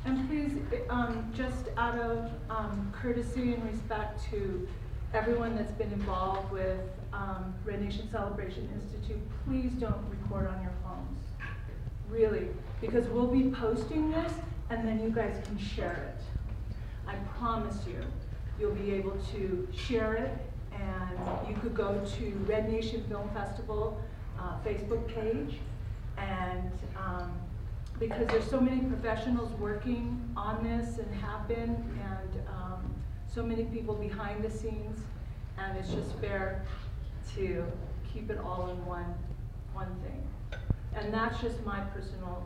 And please, just out of courtesy and respect to everyone that's been involved with Red Nation Celebration Institute, please don't record on your phones. Really, because we'll be posting this and then you guys can share it. I promise you, you'll be able to share it, and you could go to Red Nation Film Festival Facebook page, and because there's so many professionals working on this and have been, and so many people behind the scenes, and it's just fair to keep it all in one thing. And that's just my personal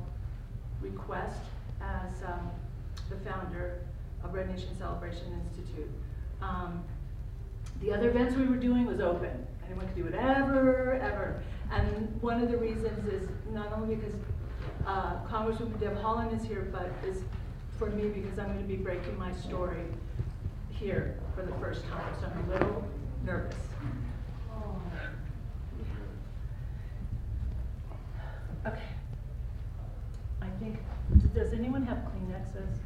request as the founder of Red Nation Celebration Institute. The other events we were doing was open. Anyone could do whatever, ever. And one of the reasons is not only because Congresswoman Deb Haaland is here, but is for me because I'm going to be breaking my story here for the first time, so I'm a little nervous. Okay. I think, does anyone have Kleenexes?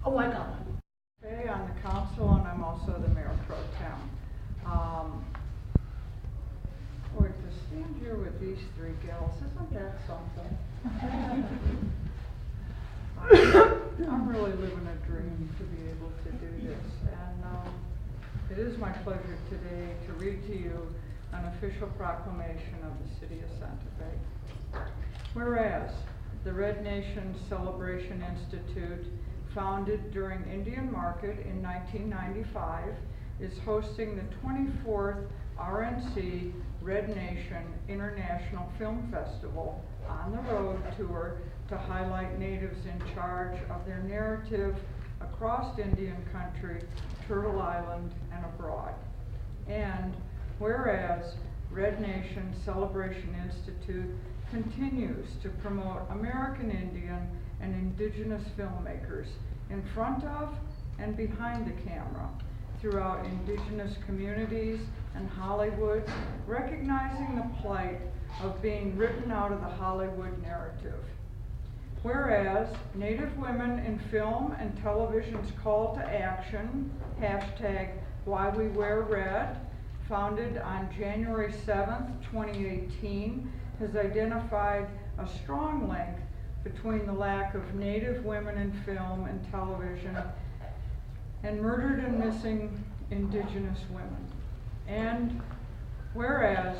Oh, I got one. Hey, I'm the council, and I'm also the mayor pro tem. Boy, to stand here with these three gals, isn't that something? I'm really living a dream to be able to do this, and it is my pleasure today to read to you an official proclamation of the City of Santa Fe. Whereas the Red Nation Celebration Institute, founded during Indian Market in 1995, is hosting the 24th RNC Red Nation International Film Festival on the road tour to highlight natives in charge of their narrative across Indian country, Turtle Island, and abroad. And whereas Red Nation Celebration Institute continues to promote American Indian and Indigenous filmmakers in front of and behind the camera throughout Indigenous communities and Hollywood, recognizing the plight of being written out of the Hollywood narrative. Whereas Native women in film and television's call to action, #WhyWeWearRed, founded on January 7th, 2018, has identified a strong link between the lack of Native women in film and television and murdered and missing Indigenous women. And whereas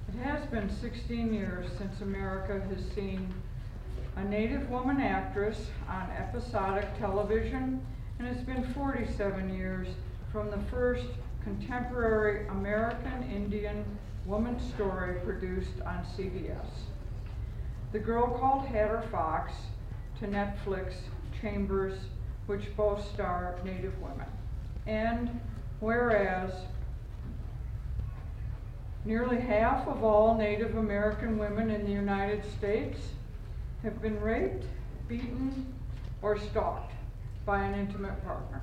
it has been 16 years since America has seen a Native woman actress on episodic television, and it's been 47 years from the first contemporary American Indian woman story produced on CBS. The Girl Called Hatter Fox, to Netflix Chambers, which both star Native women. And whereas nearly half of all Native American women in the United States have been raped, beaten, or stalked by an intimate partner.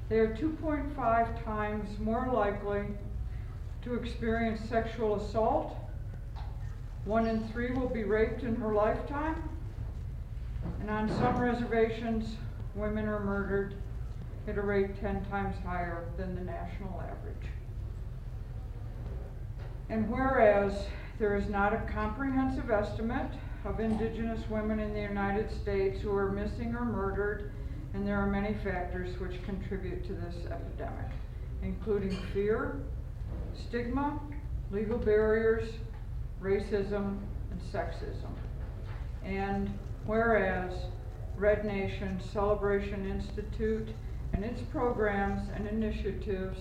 They are 2.5 times more likely to experience sexual assault. 1 in 3 will be raped in her lifetime. And on some reservations, women are murdered at a rate 10 times higher than the national average. And whereas there is not a comprehensive estimate of Indigenous women in the United States who are missing or murdered, and there are many factors which contribute to this epidemic, including fear, stigma, legal barriers, racism, and sexism. And whereas Red Nation Celebration Institute and its programs and initiatives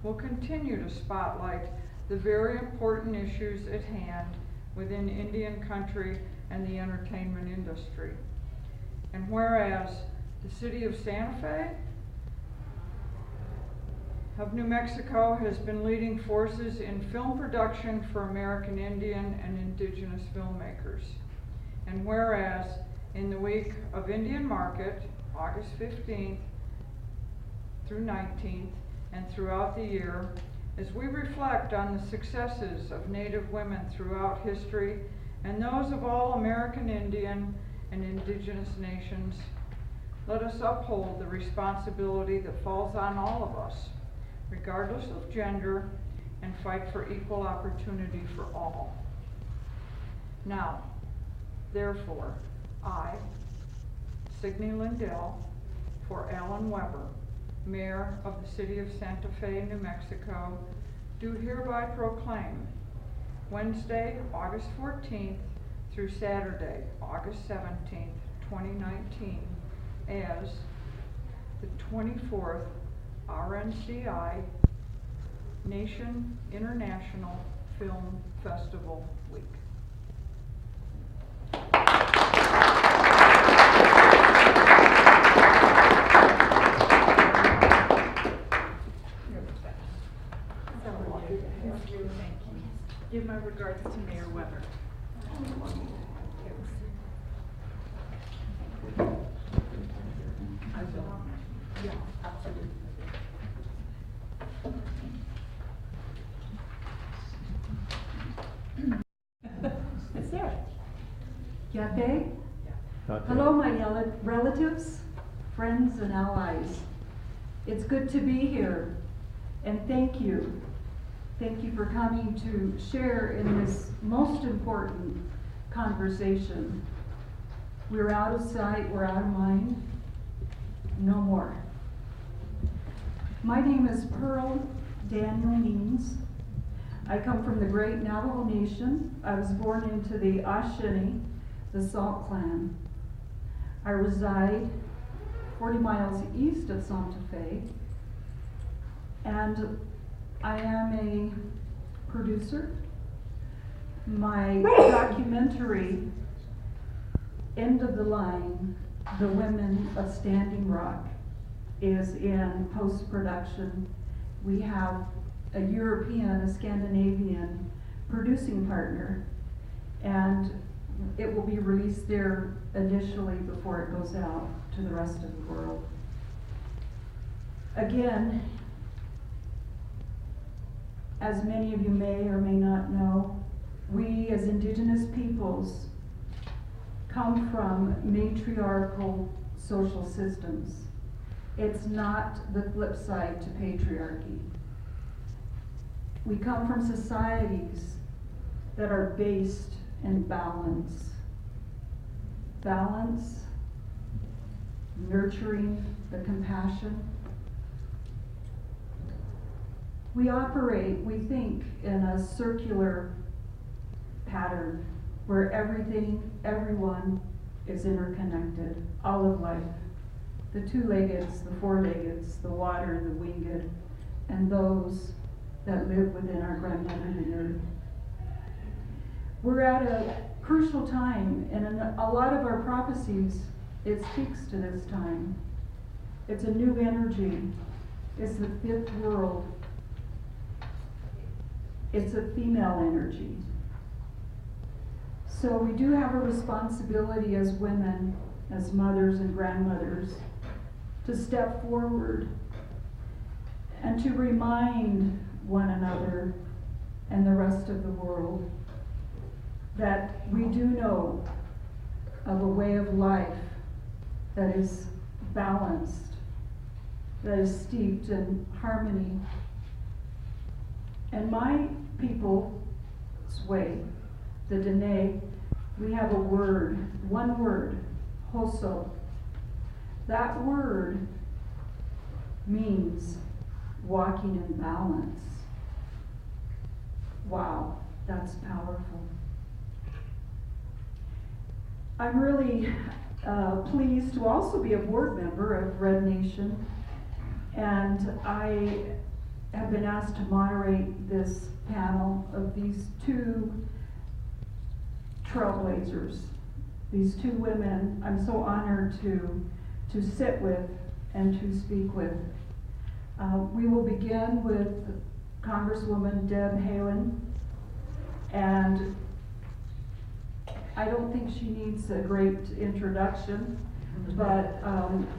will continue to spotlight the very important issues at hand within Indian country and the entertainment industry. And whereas the City of Santa Fe of New Mexico has been leading forces in film production for American Indian and Indigenous filmmakers. And whereas in the week of Indian Market, August 15th through 19th, and throughout the year, as we reflect on the successes of Native women throughout history and those of all American Indian and Indigenous nations. Let us uphold the responsibility that falls on all of us, regardless of gender, and fight for equal opportunity for all. Now, therefore, I, Signe Lindell, for Alan Weber, Mayor of the City of Santa Fe, New Mexico, do hereby proclaim Wednesday, August 14th through Saturday, August 17th, 2019, as the 24th RNCI Nation International Film Festival Week. Give my regards to Mayor Weber. I will. Yeah, absolutely. It's there. Yate. Hello, my relatives, friends, and allies. It's good to be here, and thank you. Thank you for coming to share in this most important conversation. We're out of sight, we're out of mind. No more. My name is Pearl Daniel Means. I come from the great Navajo Nation. I was born into the Ashini, the Salt Clan. I reside 40 miles east of Santa Fe, and I am a producer. My documentary, End of the Line, The Women of Standing Rock, is in post-production. We have a European, a Scandinavian producing partner, and it will be released there initially before it goes out to the rest of the world. Again, as many of you may or may not know, we as Indigenous peoples come from matriarchal social systems. It's not the flip side to patriarchy. We come from societies that are based in balance. Balance, nurturing the compassion. We operate, we think, in a circular pattern where everything, everyone is interconnected, all of life. The two-leggeds, the four-leggeds, the water, the winged, and those that live within our grandmother, the earth. We're at a crucial time, and in a lot of our prophecies, it speaks to this time. It's a new energy. It's the fifth world. It's a female energy. So we do have a responsibility as women, as mothers and grandmothers, to step forward and to remind one another and the rest of the world that we do know of a way of life that is balanced, that is steeped in harmony. And my people's way, the Dene, we have a word, one word, hoso. That word means walking in balance. Wow, that's powerful. I'm really pleased to also be a board member of Red Nation, and I have been asked to moderate this panel of these two trailblazers, these two women I'm so honored to sit with and to speak with. We will begin with Congresswoman Deb Haaland, and I don't think she needs a great introduction, but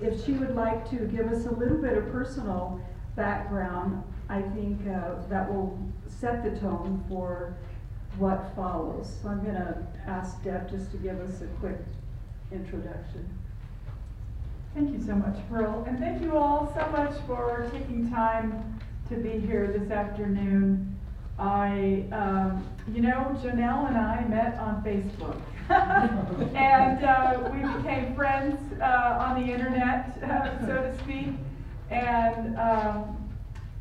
if she would like to give us a little bit of personal background, I think that will set the tone for what follows. So I'm going to ask Deb just to give us a quick introduction. Thank you so much, Pearl, and thank you all so much for taking time to be here this afternoon. Joanelle and I met on Facebook, and we became friends on the internet, so to speak, and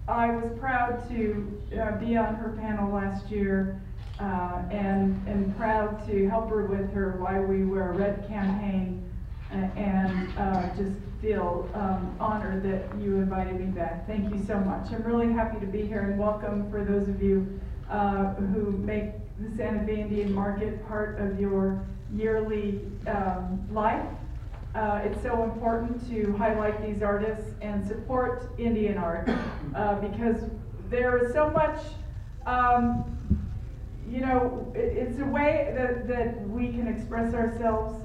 I was proud to be on her panel last year, and proud to help her with her Why We Wear Red campaign, and just feel honored that you invited me back. Thank you so much. I'm really happy to be here, and welcome for those of you who make the Santa Fe Indian Market part of your yearly life. It's so important to highlight these artists and support Indian art because there is so much, it's a way that we can express ourselves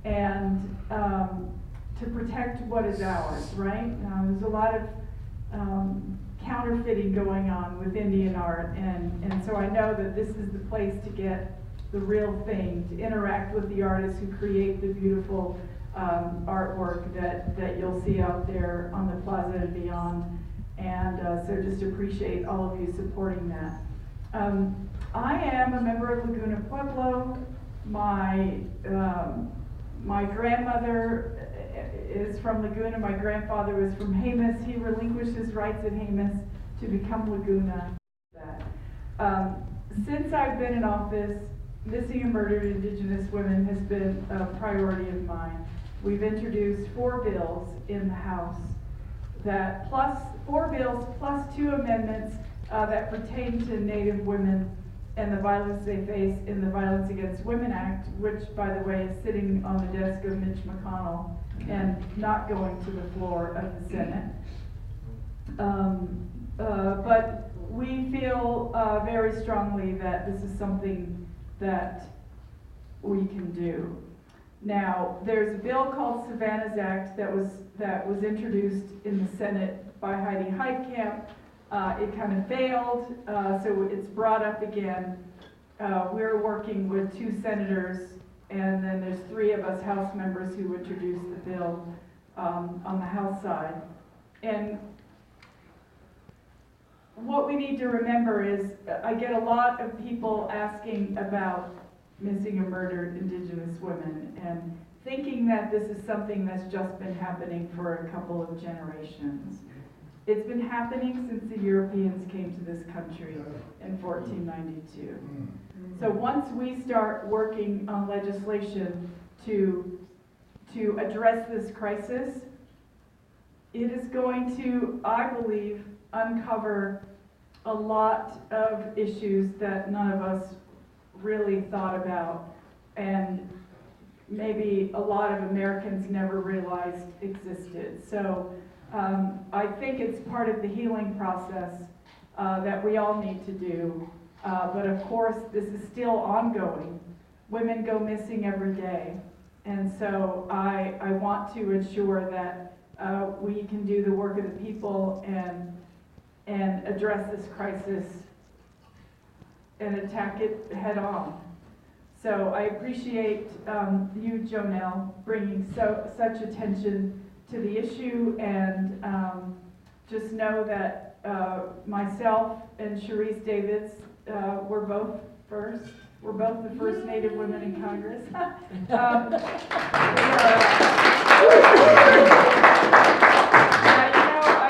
and to protect what is ours, right? There's a lot of counterfeiting going on with Indian art, and so I know that this is the place to get the real thing, to interact with the artists who create the beautiful artwork that you'll see out there on the plaza and beyond, and so just appreciate all of you supporting that. I am a member of Laguna Pueblo. My grandmother is from Laguna. My grandfather was from Jemez. He relinquished his rights at Jemez to become Laguna. Since I've been in office, missing and murdered Indigenous women has been a priority of mine. We've introduced 4 bills in the House, plus 4 bills plus 2 amendments that pertain to Native women and the violence they face in the Violence Against Women Act, which, by the way, is sitting on the desk of Mitch McConnell and not going to the floor of the Senate. But we feel very strongly that this is something that we can do. Now, there's a bill called Savannah's Act that was introduced in the Senate by Heidi Heitkamp. It kind of failed, so it's brought up again. We're working with 2 senators, and then there's 3 of us House members who introduced the bill on the House side. And what we need to remember is, I get a lot of people asking about missing and murdered Indigenous women, and thinking that this is something that's just been happening for a couple of generations. It's been happening since the Europeans came to this country in 1492. So once we start working on legislation to address this crisis, it is going to, I believe, uncover a lot of issues that none of us really thought about, and maybe a lot of Americans never realized existed. So I think it's part of the healing process that we all need to do. But of course, this is still ongoing. Women go missing every day. And so I want to ensure that we can do the work of the people and address this crisis and attack it head on. So I appreciate you, Joanelle, bringing such attention to the issue, and just know that myself and Sharice Davids, we're both first. We're both the first Native women in Congress. I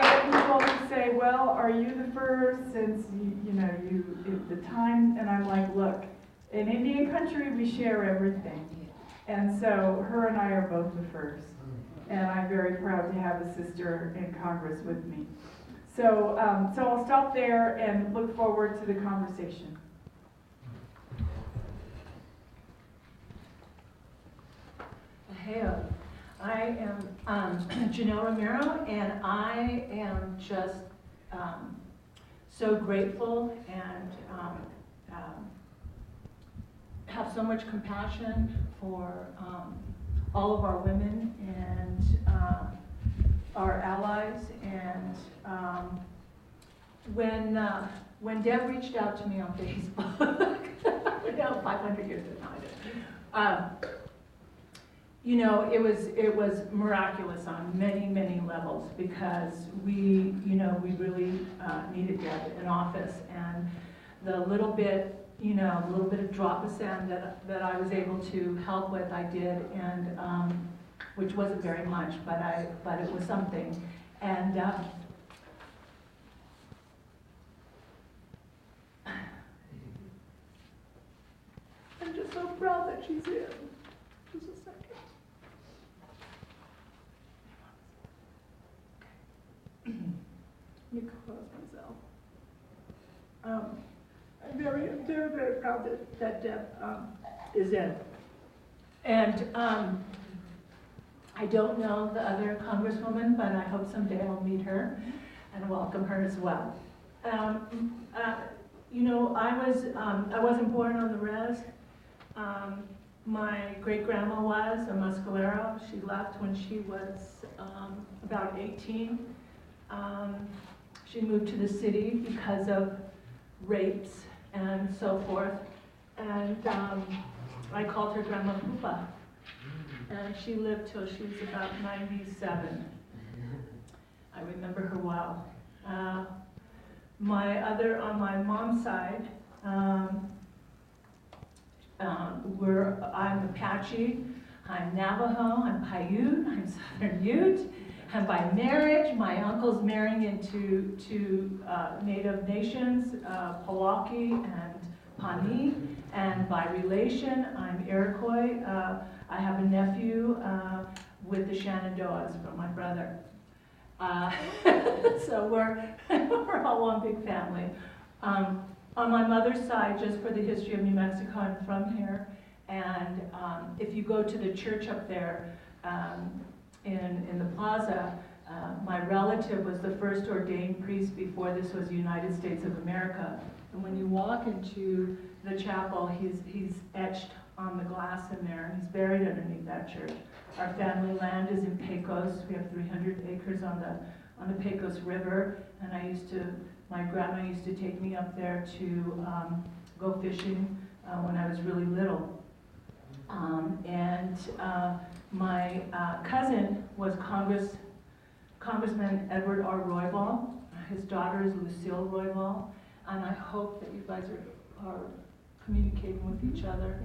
get people who say, well, are you the first since the time? And I'm like, look, in Indian country, we share everything. And so her and I are both the first. And I'm very proud to have a sister in Congress with me. So I'll stop there and look forward to the conversation. Hey, I am Joanelle Romero, and I am just so grateful and have so much compassion for all of our women and our allies. And when Deb reached out to me on Facebook, we're now 500 years behind it. you know, it was miraculous on many, many levels, because we really needed Deb in office, and the little bit of drop of sand that I was able to help with, I did, and which wasn't very much, but it was something, and I'm just so proud that she's in. Just a second. Let me close myself. I'm very, very, very proud that Deb is in. And I don't know the other congresswoman, but I hope someday I'll meet her and welcome her as well. You know, I wasn't born on the res. My great-grandma was a Mescalero. She left when she was about 18. She moved to the city because of rapes and so forth. And I called her Grandma Pupa. And she lived till she was about 97. I remember her well. On my mom's side, I'm Apache, I'm Navajo, I'm Paiute, I'm Southern Ute, and by marriage, my uncle's marrying into Native nations, Pawaki and Pawnee, and by relation, I'm Iroquois. I have a nephew with the Shenandoahs from my brother. So we're all one big family. On my mother's side, just for the history of New Mexico, I'm from here, and if you go to the church up there in the plaza, my relative was the first ordained priest before this was the United States of America. And when you walk into the chapel, he's etched on the glass in there, and he's buried underneath that church. Our family land is in Pecos. We have 300 acres on the Pecos River, and my grandma used to take me up there to go fishing when I was really little. My cousin was Congressman Edward R. Roybal. His daughter is Lucille Roybal, and I hope that you guys are communicating with each other.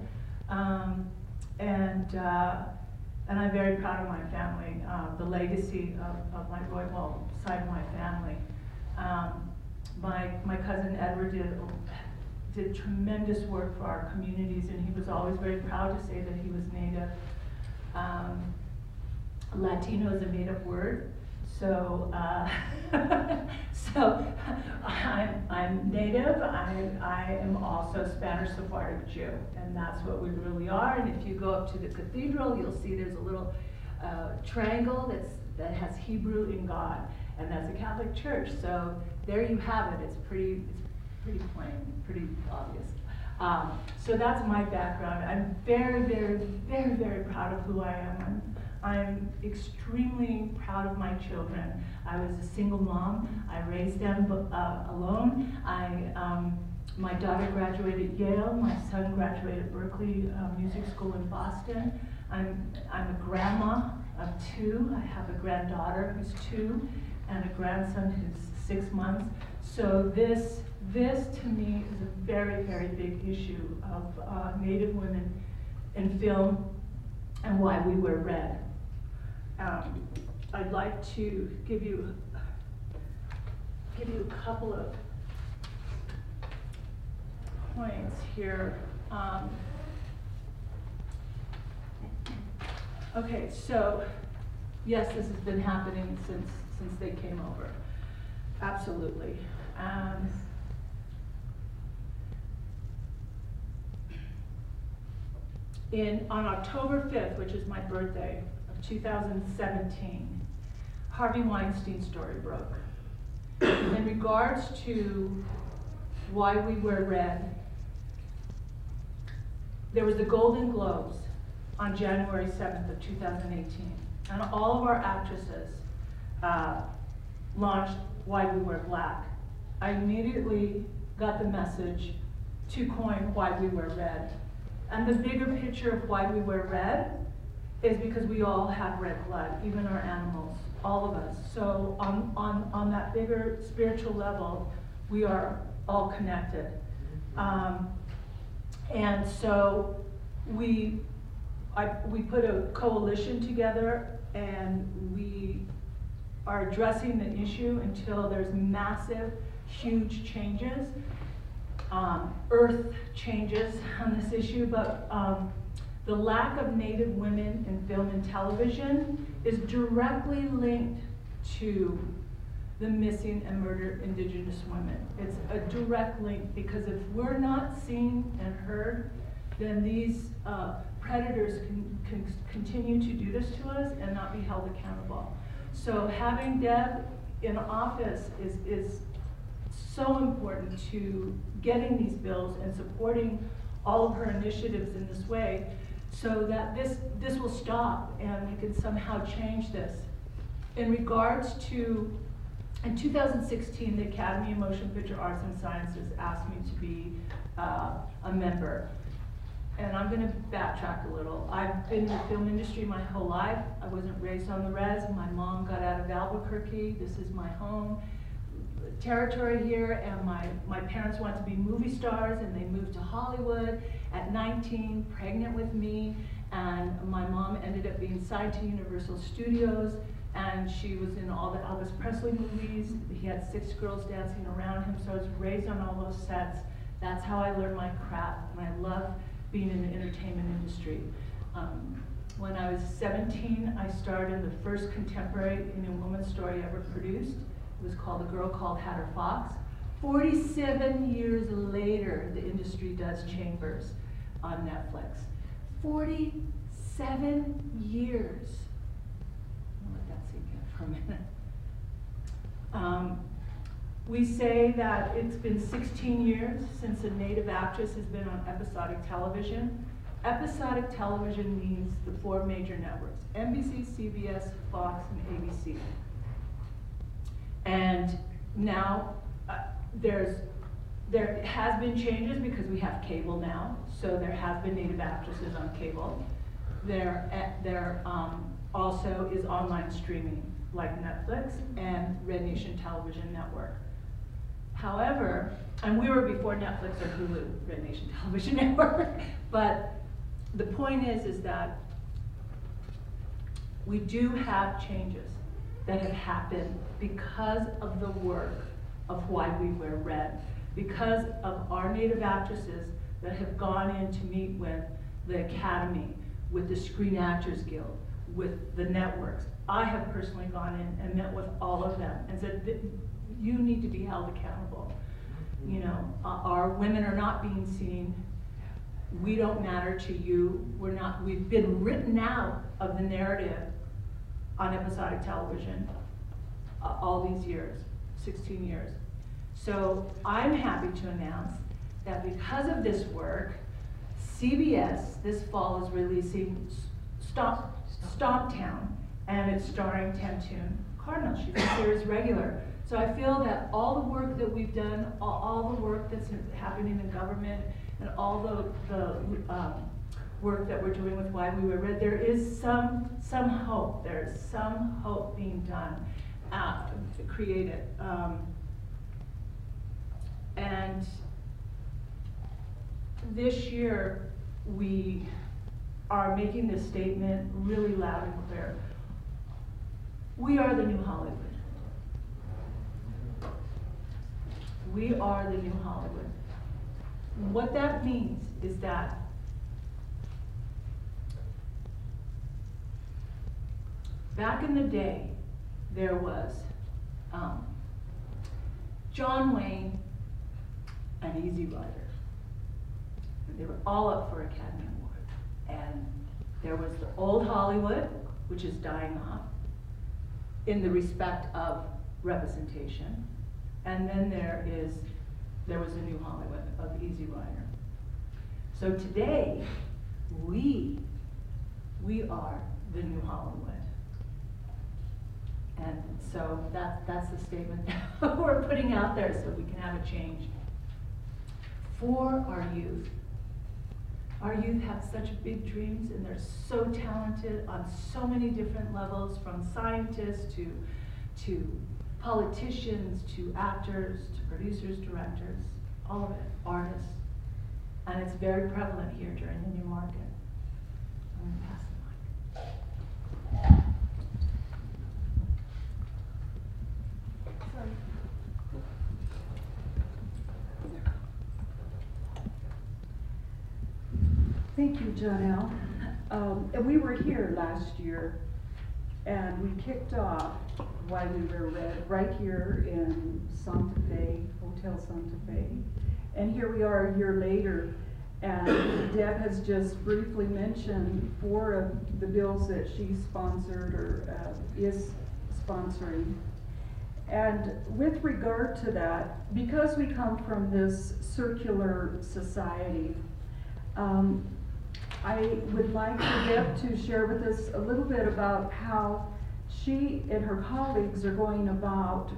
And I'm very proud of my family, the legacy of my Roybal side of my family. My cousin Edward did tremendous work for our communities, and he was always very proud to say that he was Native. Latino is a made-up word, so I'm Native. I am also Spanish Sephardic Jew, and that's what we really are. And if you go up to the cathedral, you'll see there's a little triangle that has Hebrew in God, and that's a Catholic church. So there you have it. It's pretty plain, pretty obvious. So that's my background. I'm very, very, very, very proud of who I am. I'm extremely proud of my children. I was a single mom. I raised them alone. My daughter graduated Yale. My son graduated Berkeley Music School in Boston. I'm a grandma of 2. I have a granddaughter who's 2 and a grandson who's 6 months. So this to me is a very, very big issue of Native women in film and why we wear red. I'd like to give you a couple of points here. Okay, so yes, this has been happening since they came over. Absolutely. On October 5th, which is my birthday of 2017, Harvey Weinstein's story broke. In regards to why we wear red, there was the Golden Globes on January 7th of 2018, and all of our actresses launched Why We Wear Black. I immediately got the message to coin Why We Wear Red. And the bigger picture of why we wear red is because we all have red blood, even our animals, all of us. So on that bigger spiritual level, we are all connected. And so we put a coalition together, and we are addressing the issue until there's massive, huge changes, earth changes on this issue, but the lack of Native women in film and television is directly linked to the missing and murdered Indigenous women. It's a direct link, because if we're not seen and heard, then these predators can continue to do this to us and not be held accountable. So having Deb in office is so important to getting these bills and supporting all of her initiatives in this way, so that this will stop and we can somehow change this. In regards to, in 2016, the Academy of Motion Picture Arts and Sciences asked me to be a member. And I'm gonna backtrack a little. I've been in the film industry my whole life. I wasn't raised on the res. My mom got out of Albuquerque. This is my home territory here, and my parents wanted to be movie stars, and they moved to Hollywood at 19, pregnant with me, and my mom ended up being signed to Universal Studios, and she was in all the Elvis Presley movies. He had 6 girls dancing around him, so I was raised on all those sets. That's how I learned my craft, and I love being in the entertainment industry. When I was 17, I starred in the first contemporary Indian woman story ever produced. It was called A Girl Called Hatter Fox. 47 years later, the industry does Chambers on Netflix. 47 years. I'll let that sink in for a minute. We say that it's been 16 years since a Native actress has been on episodic television. Episodic television means the 4 major networks: NBC, CBS, Fox, and ABC. And now there has been changes because we have cable now, so there have been Native actresses on cable. There also is online streaming like Netflix and Red Nation Television Network. However, and we were before Netflix or Hulu, Red Nation Television Network, but the point is that we do have changes that have happened because of the work of Why We Wear Red, because of our Native actresses that have gone in to meet with the Academy, with the Screen Actors Guild, with the networks. I have personally gone in and met with all of them and said, you need to be held accountable. You know, our women are not being seen. We don't matter to you. We've been written out of the narrative on episodic television all these years, 16 years. So I'm happy to announce that because of this work, CBS this fall is releasing Stomp Town, and it's starring Tentune Cardinal. She's a series regular. So I feel that all the work that we've done, all the work that's happening in government, and all the work that we're doing with Why We Wear Red, there is some hope. There's some hope being done, created. And this year, we are making this statement really loud and clear. We are the new Hollywood. We are the new Hollywood. What that means is that back in the day, there was John Wayne and Easy Rider. They were all up for Academy Award. And there was the old Hollywood, which is dying off in the respect of representation. And then there was a new Hollywood of Easy Rider. So today, we are the new Hollywood. And so that's the statement that we're putting out there so we can have a change. For our youth, Our youth have such big dreams, and they're so talented on so many different levels, from scientists to politicians, to actors, to producers, directors, all of it, artists. And it's very prevalent here during the new market. I'm going to pass the mic. Sorry. Thank you, Joanelle. And we were here last year, and we kicked off while we were right here in Santa Fe, Hotel Santa Fe. And here we are a year later, and Deb has just briefly mentioned 4 of the bills that she sponsored or is sponsoring. And with regard to that, because we come from this circular society, I would like for Deb to share with us a little bit about how she and her colleagues are going about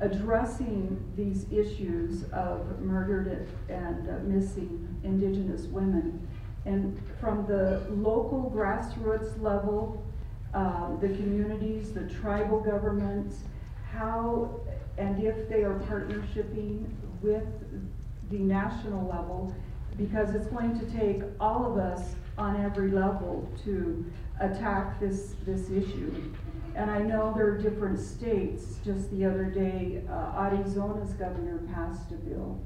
addressing these issues of murdered and missing Indigenous women. And from the local grassroots level, the communities, the tribal governments, how and if they are partnershiping with the national level, because it's going to take all of us on every level to attack this issue. And I know there are different states. Just the other day, Arizona's governor passed a bill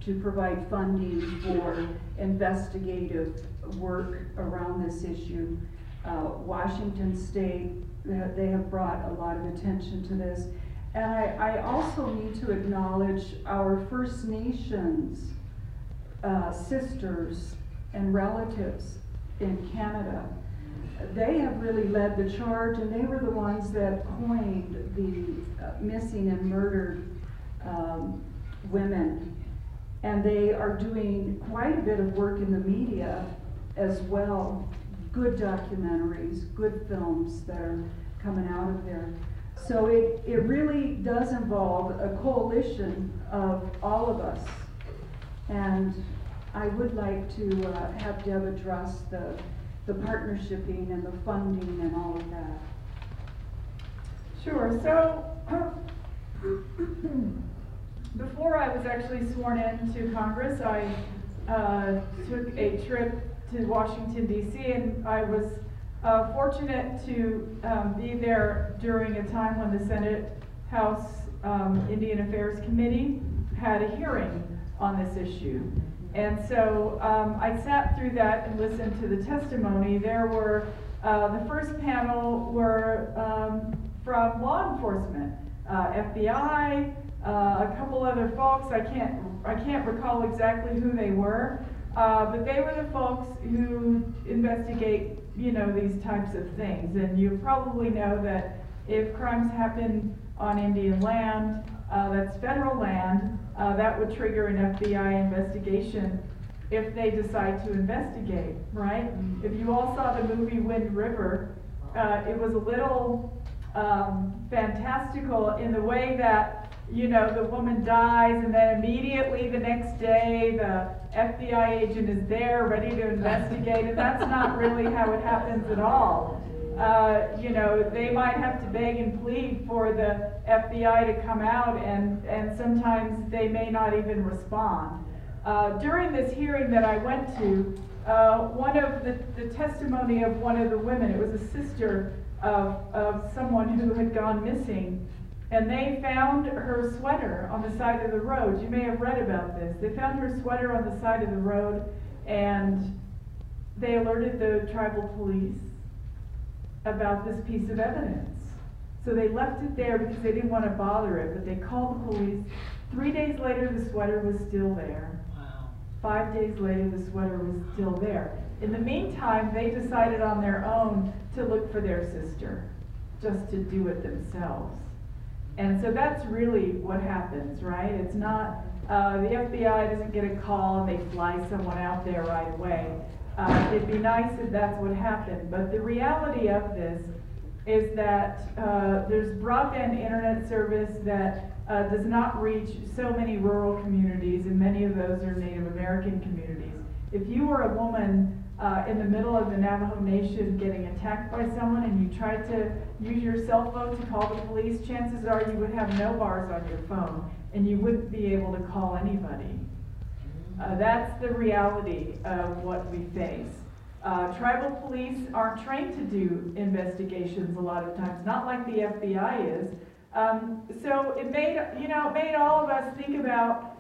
to provide funding for investigative work around this issue. Washington State, they have brought a lot of attention to this. And I also need to acknowledge our First Nations sisters and relatives in Canada. They have really led the charge, and they were the ones that coined the missing and murdered women. And they are doing quite a bit of work in the media as well. Good documentaries, good films that are coming out of there. So it really does involve a coalition of all of us. And I would like to have Deb address the partnershiping and the funding and all of that. Sure. So before I was actually sworn into Congress, I took a trip to Washington, D.C., and I was fortunate to be there during a time when the Senate House Indian Affairs Committee had a hearing on this issue. And so I sat through that and listened to the testimony. There were, the first panel were from law enforcement, FBI, a couple other folks. I can't recall exactly who they were, but they were the folks who investigate, these types of things. And you probably know that if crimes happen on Indian land, that's federal land, that would trigger an FBI investigation if they decide to investigate, right? If you all saw the movie Wind River, it was a little fantastical in the way that, the woman dies and then immediately the next day the FBI agent is there ready to investigate, and that's not really how it happens at all. They might have to beg and plead for the FBI to come out, and sometimes they may not even respond. During this hearing that I went to, one of the testimony of one of the women, it was a sister of someone who had gone missing, and they found her sweater on the side of the road. You may have read about this. They found her sweater on the side of the road, and they alerted the tribal police about this piece of evidence. So they left it there because they didn't want to bother it, but they called the police. 3 days later, the sweater was still there. Wow. 5 days later, the sweater was still there. In the meantime, they decided on their own to look for their sister, just to do it themselves. And so that's really what happens, right? It's not, the FBI doesn't get a call and they fly someone out there right away. It'd be nice if that's what happened, but the reality of this is that there's broadband internet service that does not reach so many rural communities, and many of those are Native American communities. If you were a woman in the middle of the Navajo Nation getting attacked by someone and you tried to use your cell phone to call the police, chances are you would have no bars on your phone and you wouldn't be able to call anybody. That's the reality of what we face. Tribal police aren't trained to do investigations a lot of times, not like the FBI is. So it made all of us think about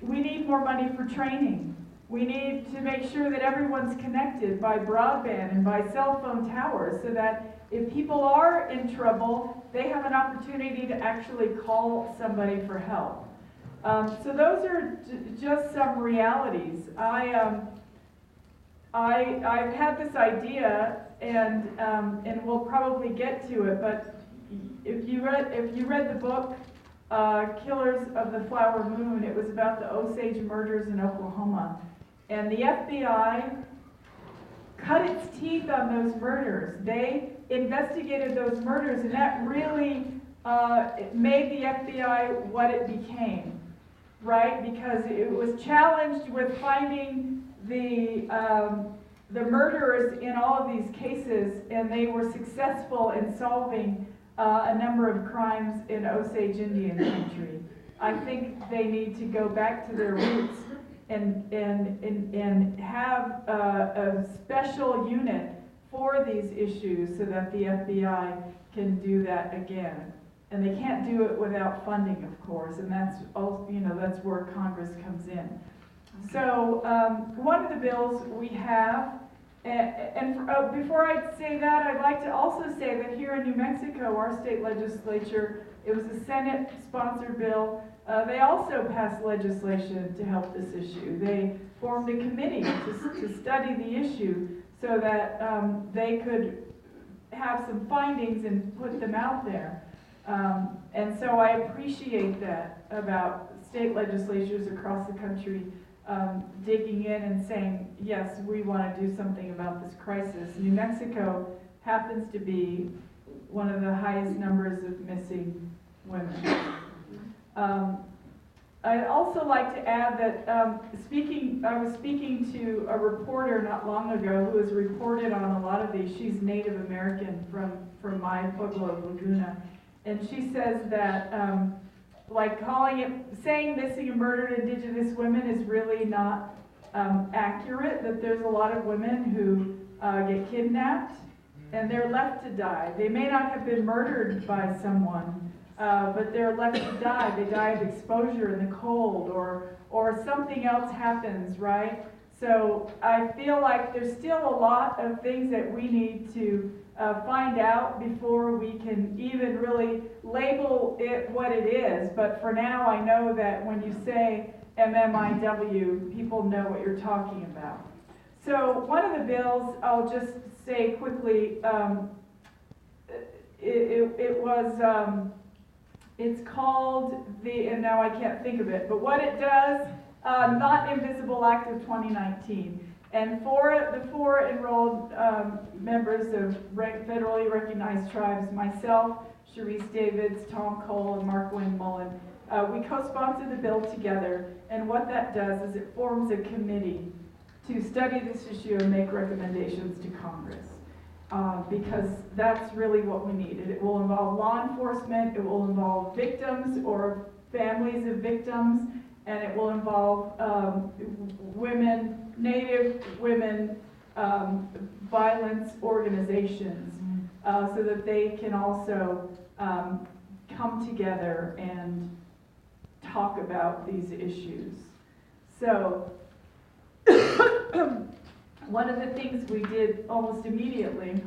we need more money for training. We need to make sure that everyone's connected by broadband and by cell phone towers so that if people are in trouble, they have an opportunity to actually call somebody for help. So those are just some realities. I've had this idea, and we'll probably get to it. But if you read the book Killers of the Flower Moon, it was about the Osage murders in Oklahoma, and the FBI cut its teeth on those murders. They investigated those murders, and that really made the FBI what it became. Right, because it was challenged with finding the murderers in all of these cases, and they were successful in solving a number of crimes in Osage Indian country. I think they need to go back to their roots and have a special unit for these issues so that the FBI can do that again. And they can't do it without funding, of course, and that's also, that's where Congress comes in. So one of the bills we have, before I say that, I'd like to also say that here in New Mexico, our state legislature, it was a Senate-sponsored bill. They also passed legislation to help this issue. They formed a committee to study the issue so that they could have some findings and put them out there. And so I appreciate that about state legislatures across the country digging in and saying, yes, we want to do something about this crisis. New Mexico happens to be one of the highest numbers of missing women. I'd also like to add that I was speaking to a reporter not long ago who has reported on a lot of these. She's Native American from my Pueblo of Laguna. And she says that, saying missing and murdered Indigenous women is really not accurate, that there's a lot of women who get kidnapped and they're left to die. They may not have been murdered by someone, but they're left to die. They die of exposure in the cold or something else happens, right? So I feel like there's still a lot of things that we need to find out before we can even really label it what it is. But for now, I know that when you say MMIW, people know what you're talking about. So one of the bills, I'll just say quickly, it's called and now I can't think of it, but what it does, Not Invisible Act of 2019. And for the four enrolled members of federally recognized tribes, myself, Sharice Davids, Tom Cole, and Mark Wayne Mullen, we co-sponsored the bill together. And what that does is it forms a committee to study this issue and make recommendations to Congress. Because that's really what we need. It will involve law enforcement, it will involve victims or families of victims, and it will involve women, Native women violence organizations, so that they can also come together and talk about these issues. So one of the things we did almost immediately,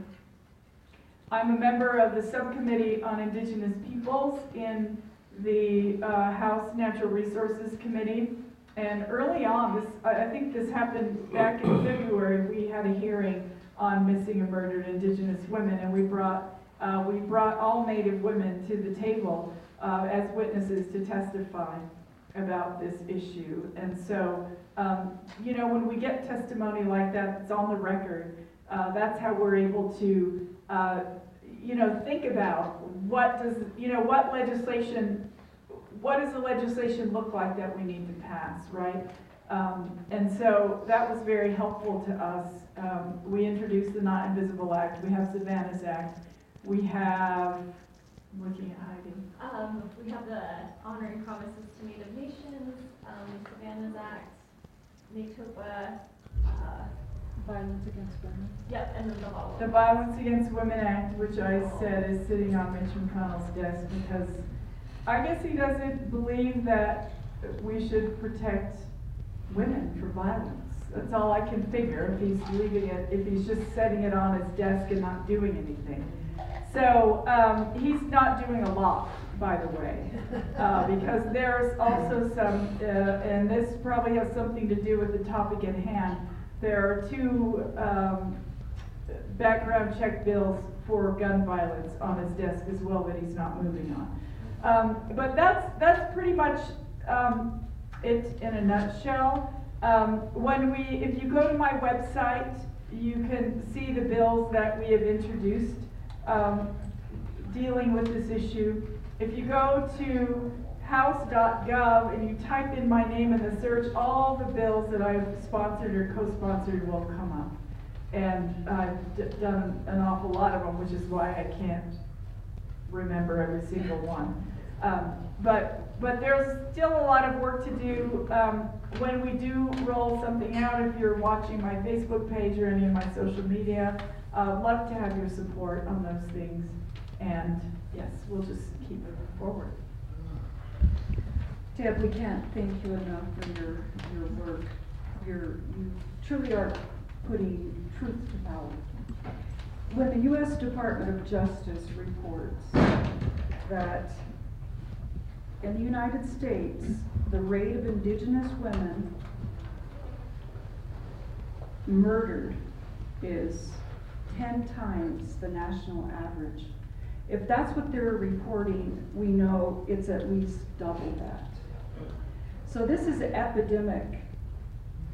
I'm a member of the subcommittee on Indigenous Peoples in the House Natural Resources Committee. And early on, I think this happened back in February, we had a hearing on missing and murdered Indigenous women, and we brought all Native women to the table as witnesses to testify about this issue. And so, when we get testimony like that, it's on the record, that's how we're able to, think about what does the legislation look like that we need to pass, right? And so that was very helpful to us. We introduced the Not Invisible Act. We have Savannah's Act. We have, I'm looking at Heidi. We have the Honoring Promises to Native Nations, Savannah's Act, NATOPA, Violence against women. yep, and then The Violence Against Women Act, which I said is sitting on Mitch McConnell's desk because I guess he doesn't believe that we should protect women from violence. That's all I can figure, if he's leaving it, if he's just setting it on his desk and not doing anything. So he's not doing a lot, by the way, because there's also some, and this probably has something to do with the topic at hand. There are 2 background check bills for gun violence on his desk as well that he's not moving on. But that's pretty much it in a nutshell. If you go to my website, you can see the bills that we have introduced dealing with this issue. If you go to house.gov and you type in my name in the search, all the bills that I've sponsored or co-sponsored will come up. And I've done an awful lot of them, which is why I can't remember every single one. But there's still a lot of work to do. When we do roll something out, if you're watching my Facebook page or any of my social media, I'd love to have your support on those things. And yes, we'll just keep moving forward. Deb, we can't thank you enough for your work. You truly are putting truth to power. When the U.S. Department of Justice reports that in the United States, the rate of Indigenous women murdered is 10 times the national average. If that's what they're reporting, we know it's at least double that. So this is an epidemic.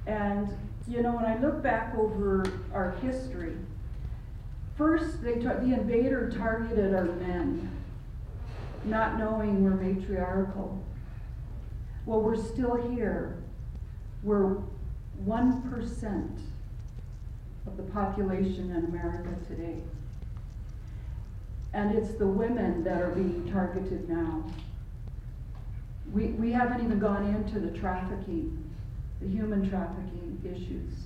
And, you know, when I look back over our history, first the invader targeted our men, not knowing we're matriarchal. Well, we're still here. We're 1% of the population in America today. And it's the women that are being targeted now. We haven't even gone into the trafficking, the human trafficking issues.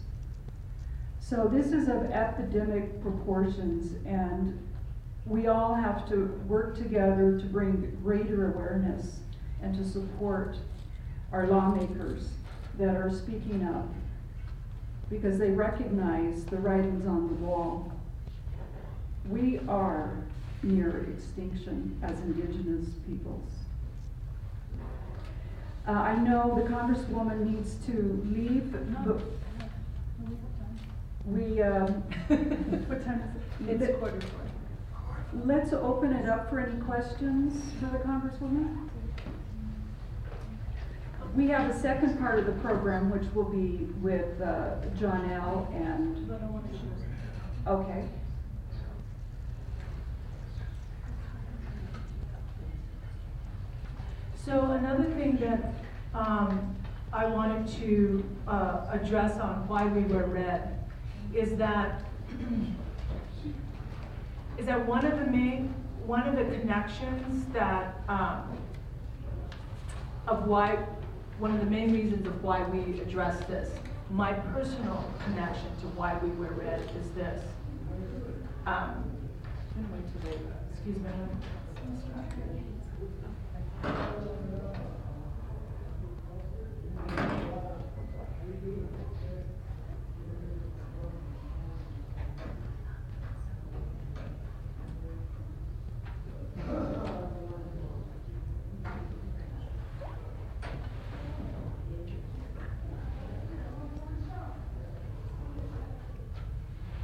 So this is of epidemic proportions, and we all have to work together to bring greater awareness and to support our lawmakers that are speaking up because they recognize the writings on the wall. We are near extinction as Indigenous peoples. I know the Congresswoman needs to leave, but we, What time is it? It's 4:45. let's open it up for any questions for the Congresswoman. We have a second part of the program, which will be with Joanelle and, okay. So another thing that I wanted to address on why we wear red is that one of the connections that one of the main reasons of why we address this, my personal connection to why we wear red is this. Excuse me.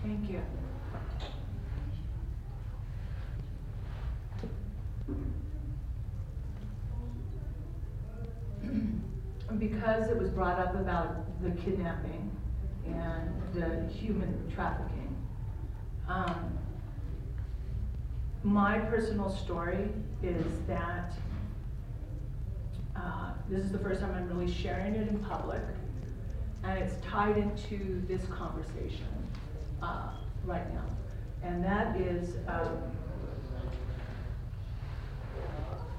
Thank you. Because it was brought up about the kidnapping and the human trafficking, my personal story is that this is the first time I'm really sharing it in public. and it's tied into this conversation right now. And that is